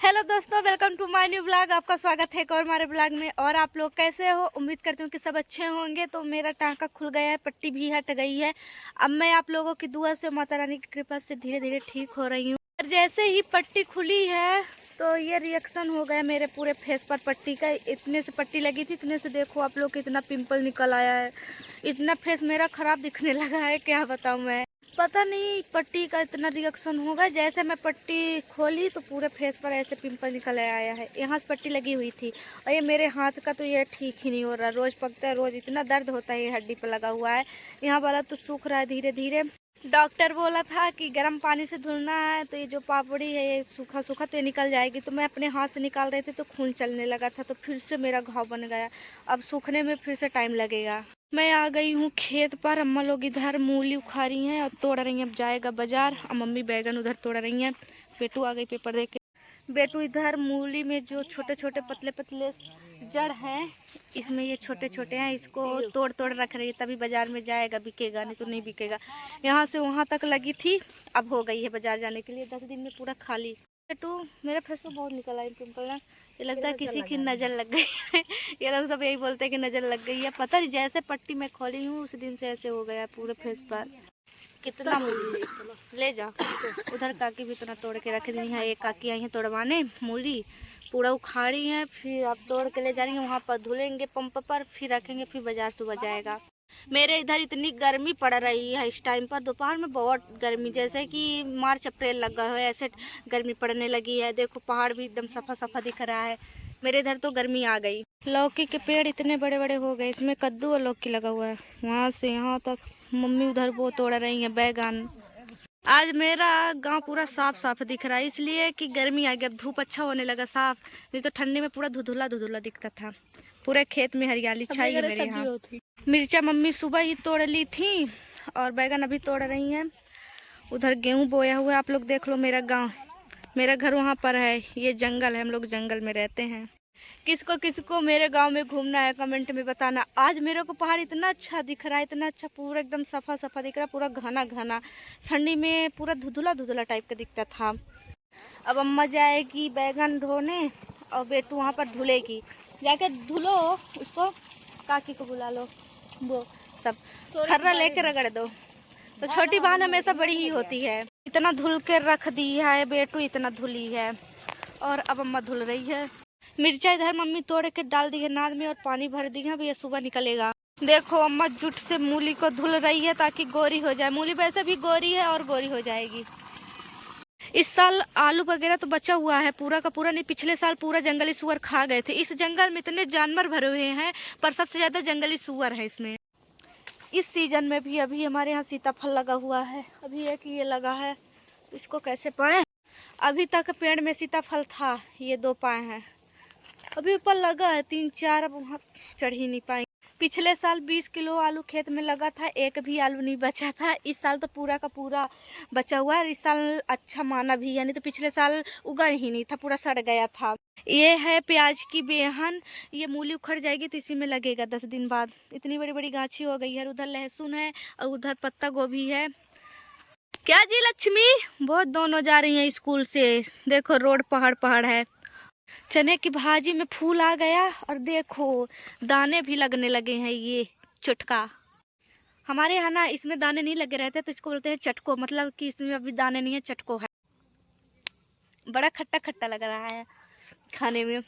Hello दोस्तों, welcome to my new blog. आपका स्वागत है एक और हमारे ब्लॉग में। और आप लोग कैसे हो? उम्मीद करती हूँ कि सब अच्छे होंगे। तो मेरा टाँका खुल गया है, पट्टी भी हट गई है। अब मैं आप लोगों की दुआ से, माता रानी की कृपा से धीरे धीरे ठीक हो रही हूँ। और जैसे ही पट्टी खुली है तो ये रिएक्शन हो गया मेरे पूरे फेस पर पट्टी का। इतने से पट्टी लगी थी, इतने से देखो आप लोग कितना पिम्पल निकल आया है। इतना फेस मेरा खराब दिखने लगा है, क्या बताऊँ मैं। पता नहीं पट्टी का इतना रिएक्शन होगा। जैसे मैं पट्टी खोली तो पूरे फेस पर ऐसे पिंपल निकल आया है। यहाँ से पट्टी लगी हुई थी और ये मेरे हाथ का तो ये ठीक ही नहीं हो रहा। रोज़ पकता है, रोज़ इतना दर्द होता है। ये हड्डी पर लगा हुआ है, यहाँ वाला तो सूख रहा है धीरे धीरे। डॉक्टर बोला था कि गर्म पानी से धुलना है तो ये जो पापड़ी है ये सूखा सूखा तो ये निकल जाएगी। तो मैं अपने हाथ से निकाल रही थी तो खून चलने लगा था, तो फिर से मेरा घाव बन गया। अब सूखने में फिर से टाइम लगेगा। मैं आ गई हूँ खेत पर। अम्मा लोग इधर मूली उखाड़ी हैं और तोड़ रही हैं। अब जाएगा बाजार। और मम्मी बैगन उधर तोड़ रही हैं। बेटू आ गई पेपर देके। बेटू इधर मूली में जो छोटे छोटे पतले पतले जड़ हैं, इसमें ये छोटे छोटे हैं, इसको तोड़ तोड़ रख रही है। तभी बाजार में जाएगा, बिकेगा, नहीं तो नहीं बिकेगा। यहाँ से वहाँ तक लगी थी, अब हो गई है बाजार जाने के लिए। 10 दिन में पूरा खाली। बेटू मेरे फेस पे बहुत निकल आई पिंपल ना। ये लगता है किसी की नज़र लग गई है। ये लोग सब यही बोलते हैं कि नज़र लग गई है। पता नहीं, जैसे पट्टी मैं खोली हूँ उस दिन से ऐसे हो गया पूरे फेस पर। कितना मूली ले जा। उधर काकी भी इतना तोड़ के रख दी है। एक काकी आई है तोड़वाने मूली, पूरा उखाड़ी है। फिर अब तोड़ के ले जा रही है, वहाँ पर धुलेंगे पंप पर, फिर रखेंगे, फिर बाजार सुबह जाएगा। मेरे इधर इतनी गर्मी पड़ रही है इस टाइम पर। दोपहर में बहुत गर्मी, जैसे कि मार्च अप्रैल लगा है ऐसे गर्मी पड़ने लगी है। देखो पहाड़ भी एकदम सफा सफा दिख रहा है। मेरे इधर तो गर्मी आ गई। लौकी के पेड़ इतने बड़े बड़े हो गए, इसमें कद्दू और लौकी लगा हुआ है। वहाँ से यहाँ तक मम्मी उधर वो तोड़ रही है बैगन। आज मेरा गांव पूरा साफ साफ दिख रहा है, इसलिए कि गर्मी आ गई। अब धूप अच्छा होने लगा साफ, नहीं तो ठंडी में पूरा धुधुला धुधुला दिखता था। पूरे खेत में हरियाली छाई है मेरे यहाँ। मिर्चा मम्मी सुबह ही तोड़ ली थी और बैगन अभी तोड़ रही हैं। उधर गेहूं बोया हुआ है। आप लोग देख लो मेरा गांव, मेरा घर वहाँ पर है। ये जंगल है, हम लोग जंगल में रहते हैं। किसको किसको मेरे गांव में घूमना है कमेंट में बताना। आज मेरे को पहाड़ इतना अच्छा दिख रहा है, इतना अच्छा, पूरा एकदम सफा सफा दिख रहा है, पूरा घना घना। ठंडी में पूरा धुधुला धुधुला टाइप का दिखता था। अब अम्मा जाएगी बैगन धोने और बेटू वहाँ पर धुलेगी। जाके धुलो उसको, काकी को बुला लो, वो सब खर्रा लेके रगड़ दो। तो छोटी बहन हमेशा बड़ी ही होती है। इतना धुल के रख दी है बेटू, इतना धुली है। और अब अम्मा धुल रही है। मिर्चा इधर मम्मी तोड़ के डाल दी है नाद में और पानी भर दी है। अब ये सुबह निकलेगा। देखो अम्मा जुट से मूली को धुल रही है ताकि गोरी हो जाए। मूली वैसे भी गोरी है और गोरी हो जाएगी। इस साल आलू वगैरह तो बचा हुआ है, पूरा का पूरा नहीं। पिछले साल पूरा जंगली सुअर खा गए थे। इस जंगल में इतने जानवर भरे हुए हैं, पर सबसे ज्यादा जंगली सुअर है इसमें। इस सीजन में भी अभी हमारे यहाँ सीताफल लगा हुआ है। अभी एक ये लगा है, इसको कैसे पाए। अभी तक पेड़ में सीताफल था, ये 2 पाए हैं। अभी ऊपर लगा है 3-4, अब वहाँ चढ़ ही नहीं पाए। पिछले साल 20 किलो आलू खेत में लगा था, एक भी आलू नहीं बचा था। इस साल तो पूरा का पूरा बचा हुआ है। इस साल अच्छा माना भी, यानी तो पिछले साल उगा ही नहीं था, पूरा सड़ गया था। ये है प्याज की बेहन। ये मूली उखड़ जाएगी तो इसी में लगेगा 10 दिन बाद। इतनी बड़ी बड़ी गाछी हो गई है। उधर लहसुन है और उधर पत्ता गोभी है। क्या जी लक्ष्मी, बहुत दोनों जा रही हैं स्कूल से। देखो रोड पहाड़ पहाड़ है। चने की भाजी में फूल आ गया और देखो दाने भी लगने लगे हैं। ये चुटका, हमारे यहाँ ना इसमें दाने नहीं लगे रहते तो इसको बोलते हैं चटको। मतलब कि इसमें अभी दाने नहीं है, चटको है। बड़ा खट्टा खट्टा लग रहा है खाने में।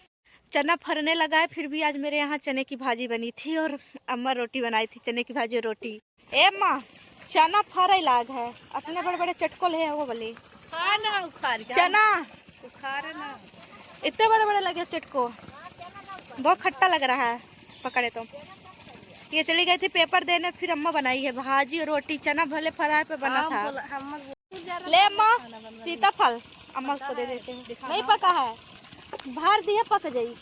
चना फरने लगा है, फिर भी आज मेरे यहाँ चने की भाजी बनी थी और अम्मा रोटी बनाई थी, चने की भाजी और रोटी। ए माँ, चना फरे लाग है, अपने बड़े बड़े चटको ले वो वाले चना ना, इतने बड़े बड़े लगे चटको, बहुत खट्टा लग रहा है पकड़े तो। ये चली गई थी पेपर देने, फिर अम्मा बनाई है भाजी और रोटी। चना भले फ्राई पे बना था। ले अम्मा सीताफल, अम्मा को दे देते हैं। नहीं पका है, भार दिया पक जाई।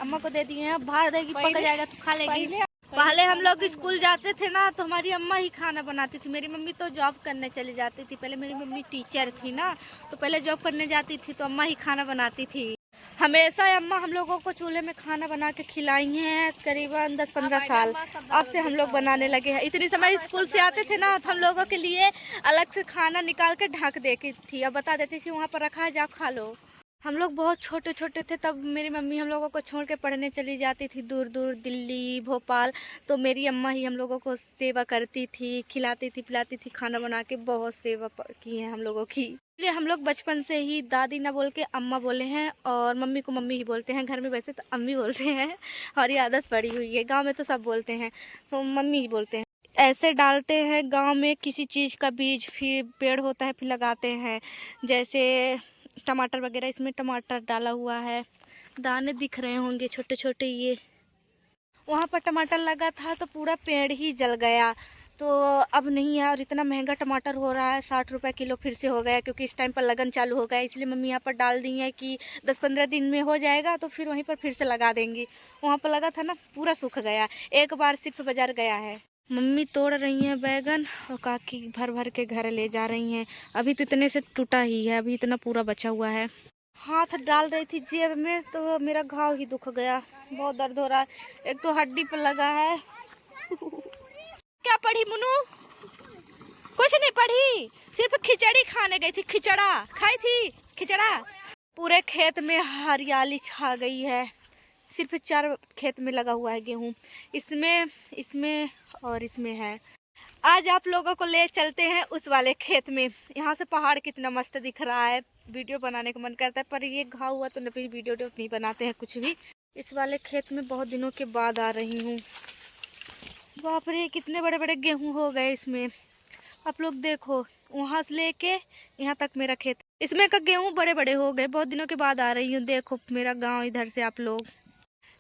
अम्मा को दे दिए हैं, भार देगी पक जाएगा तो खा लेगी। पहले हम लोग स्कूल जाते थे ना तो हमारी अम्मा ही खाना बनाती थी। मेरी मम्मी तो जॉब करने चली जाती थी। पहले मेरी मम्मी टीचर थी ना, तो पहले जॉब करने जाती थी तो अम्मा ही खाना बनाती थी। हमेशा अम्मा हम लोगों को चूल्हे में खाना बना के खिलाई हैं करीबन 10-15 साल। अब से हम लोग बनाने लगे हैं। इतनी समय स्कूल से आते थे ना तो हम लोगों के लिए अलग से खाना निकाल के ढक देती थी। अब बता देती थी वहाँ पर रखा है, जाओ खा लो। हम लोग बहुत छोटे छोटे थे तब मेरी मम्मी हम लोगों को छोड़ के पढ़ने चली जाती थी दूर दूर, दिल्ली, भोपाल। तो मेरी अम्मा ही हम लोगों को सेवा करती थी, खिलाती थी, पिलाती थी, खाना बना के बहुत सेवा की है हम लोगों की। इसलिए हम लोग बचपन से ही दादी ना बोल के अम्मा बोले हैं, और मम्मी को मम्मी ही बोलते हैं। घर में वैसे तो अम्मी बोलते हैं और ये आदत पड़ी हुई है। गाँव में तो सब बोलते हैं, तो मम्मी ही बोलते हैं। ऐसे डालते हैं गांव में किसी चीज़ का बीज, फिर पेड़ होता है फिर लगाते हैं। जैसे टमाटर वगैरह, इसमें टमाटर डाला हुआ है, दाने दिख रहे होंगे छोटे छोटे। ये वहाँ पर टमाटर लगा था तो पूरा पेड़ ही जल गया, तो अब नहीं है। और इतना महंगा टमाटर हो रहा है, 60 रुपये किलो फिर से हो गया, क्योंकि इस टाइम पर लगन चालू हो गया। इसलिए मम्मी यहाँ पर डाल दी है कि 10-15 दिन में हो जाएगा तो फिर वहीं पर फिर से लगा देंगी। वहाँ पर लगा था ना, पूरा सूख गया, एक बार सिर्फ बाजार गया है। मम्मी तोड़ रही हैं बैगन और काकी भर भर के घर ले जा रही हैं। अभी तो इतने से टूटा ही है, अभी इतना पूरा बचा हुआ है। हाथ डाल रही थी जेब में तो मेरा घाव ही दुख गया, बहुत दर्द हो रहा है। एक तो हड्डी पर लगा है। क्या पढ़ी मुन्नू? कुछ नहीं पढ़ी, सिर्फ खिचड़ी खाने गई थी। खिचड़ा खाई थी, खिचड़ा। पूरे खेत में हरियाली छा गई है। सिर्फ 4 खेत में लगा हुआ है गेहूँ, इसमें और इसमें है। आज आप लोगों को ले चलते हैं उस वाले खेत में। यहाँ से पहाड़ कितना मस्त दिख रहा है, वीडियो बनाने का मन करता है, पर ये घाव हुआ तो नभी वीडियो नहीं बनाते हैं कुछ भी। इस वाले खेत में बहुत दिनों के बाद आ रही हूँ। बाप रे, कितने बड़े बड़े गेहूँ हो गए इसमें। आप लोग देखो, वहाँ से लेके यहाँ तक मेरा खेत, इसमें का गेहूँ बड़े बड़े हो गए। बहुत दिनों के बाद आ रही हूँ। देखो मेरा गाँव इधर से। आप लोग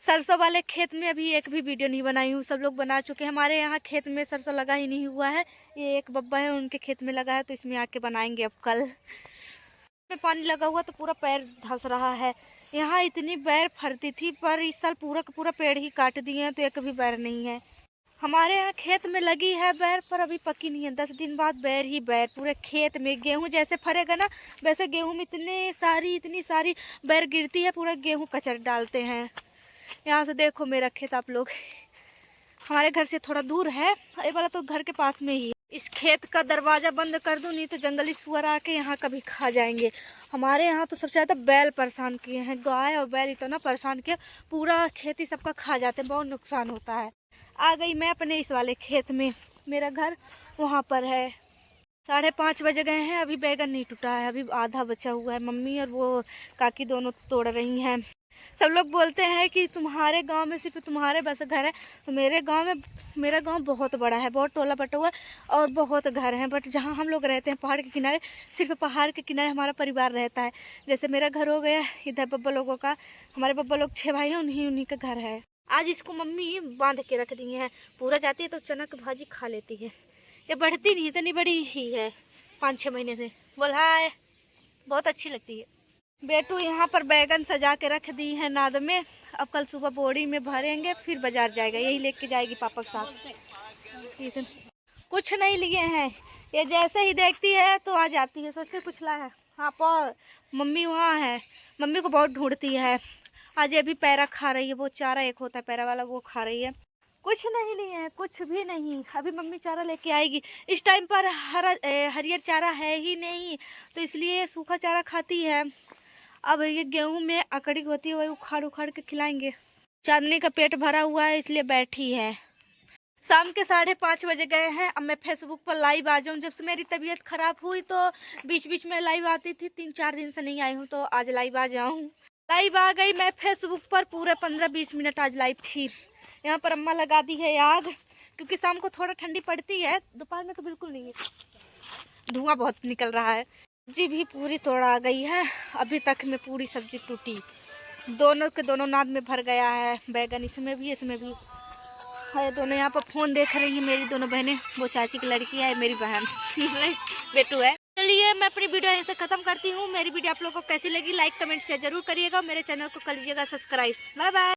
सरसों वाले खेत में अभी एक भी वीडियो नहीं बनाई हूँ, सब लोग बना चुके हैं। हमारे यहाँ खेत में सरसों लगा ही नहीं हुआ है। ये एक बब्बा है, उनके खेत में लगा है, तो इसमें आके बनाएंगे अब कल। में पानी लगा हुआ तो पूरा पैर धंस रहा है। यहाँ इतनी बैर फरती थी, पर इस साल पूरा का पूरा पेड़ ही काट दिए हैं, तो एक भी बैर नहीं है। हमारे यहाँ खेत में लगी है बैर, पर अभी पकी नहीं है। 10 दिन बाद बैर ही बैर पूरे खेत में। गेहूँ जैसे फरेगा ना, वैसे गेहूँ में इतनी सारी बैर गिरती है, पूरा गेहूँ कचर डालते हैं। यहाँ से देखो मेरा खेत आप लोग। हमारे घर से थोड़ा दूर है, ये वाला तो घर के पास में ही है। इस खेत का दरवाज़ा बंद कर दूँ, नहीं तो जंगली सुअर आके यहाँ कभी खा जाएंगे। हमारे यहाँ तो सबसे ज़्यादा बैल परेशान किए हैं। गाय और बैल इतना परेशान किया, पूरा खेती सबका खा जाते हैं, बहुत नुकसान होता है। आ गई मैं अपने इस वाले खेत में, मेरा घर वहाँ पर है। 5:30 बज गए हैं, अभी बैगन नहीं टूटा है, अभी आधा बचा हुआ है। मम्मी और वो काकी दोनों तोड़ रही हैं। सब लोग बोलते हैं कि तुम्हारे गांव में सिर्फ तुम्हारे बस घर है, तो मेरे गांव में, मेरा गांव बहुत बड़ा है, बहुत टोला बटा है और बहुत घर हैं। बट जहां हम लोग रहते हैं पहाड़ के किनारे, सिर्फ पहाड़ के किनारे हमारा परिवार रहता है। जैसे मेरा घर हो गया इधर बब्बा लोगों का, हमारे बब्बा लोग 6 भाई हैं, उन्हीं का घर है। आज इसको मम्मी बांध के रख दी है, पूरा जाती है तो चना की भाजी खा लेती है। ये बढ़ती नहीं, इतनी बड़ी ही है, 5-6 महीने से। बोल हाय, बहुत अच्छी लगती है। बेटू यहाँ पर बैगन सजा के रख दी है नाद में, अब कल सुबह बोरी में भरेंगे, फिर बाजार जाएगा, यही लेके जाएगी पापा के साथ। कुछ नहीं लिए हैं, ये जैसे ही देखती है तो आ जाती है, सोचते कुछ ला है। हाँ, पर मम्मी वहाँ है, मम्मी को बहुत ढूंढती है। आज ये भी पैरा खा रही है, वो चारा एक होता है पैरा वाला, वो खा रही है। कुछ नहीं लिए हैं, कुछ भी नहीं। अभी मम्मी चारा लेके आएगी। इस टाइम पर हरियर चारा है ही नहीं, तो इसलिए सूखा चारा खाती है। अब ये गेहूं में अकड़ी होती है, वही उखाड़ उखाड़ के खिलाएंगे। चांदनी का पेट भरा हुआ है, इसलिए बैठी है। शाम के 5:30 बजे गए हैं। अब मैं फेसबुक पर लाइव आ जाऊँ। जब से मेरी तबीयत खराब हुई तो बीच बीच में लाइव आती थी, 3-4 दिन से नहीं आई हूँ, तो आज लाइव आ जाऊँ। लाइव आ गई मैं फेसबुक पर, पूरे 15-20 मिनट आज लाइव थी। यहाँ पर अम्मा लगा दी है आग, क्योंकि शाम को थोड़ा ठंडी पड़ती है, दोपहर में तो बिल्कुल नहीं है, धुआं बहुत निकल रहा है। सब्जी भी पूरी तोड़ा गई है, अभी तक में पूरी सब्जी टूटी। दोनों के दोनों नाद में भर गया है बैगन, इसमें भी इसमें भी है। दोनों यहाँ पर फोन देख रही हैं, मेरी दोनों बहनें। वो चाची की लड़की है, मेरी बहन बेटू है। चलिए मैं अपनी वीडियो यहीं से खत्म करती हूँ। मेरी वीडियो आप लोगों को कैसी लगी, लाइक कमेंट शेयर जरूर करिएगा। मेरे चैनल को कर लीजिएगा सब्सक्राइब। Bye bye.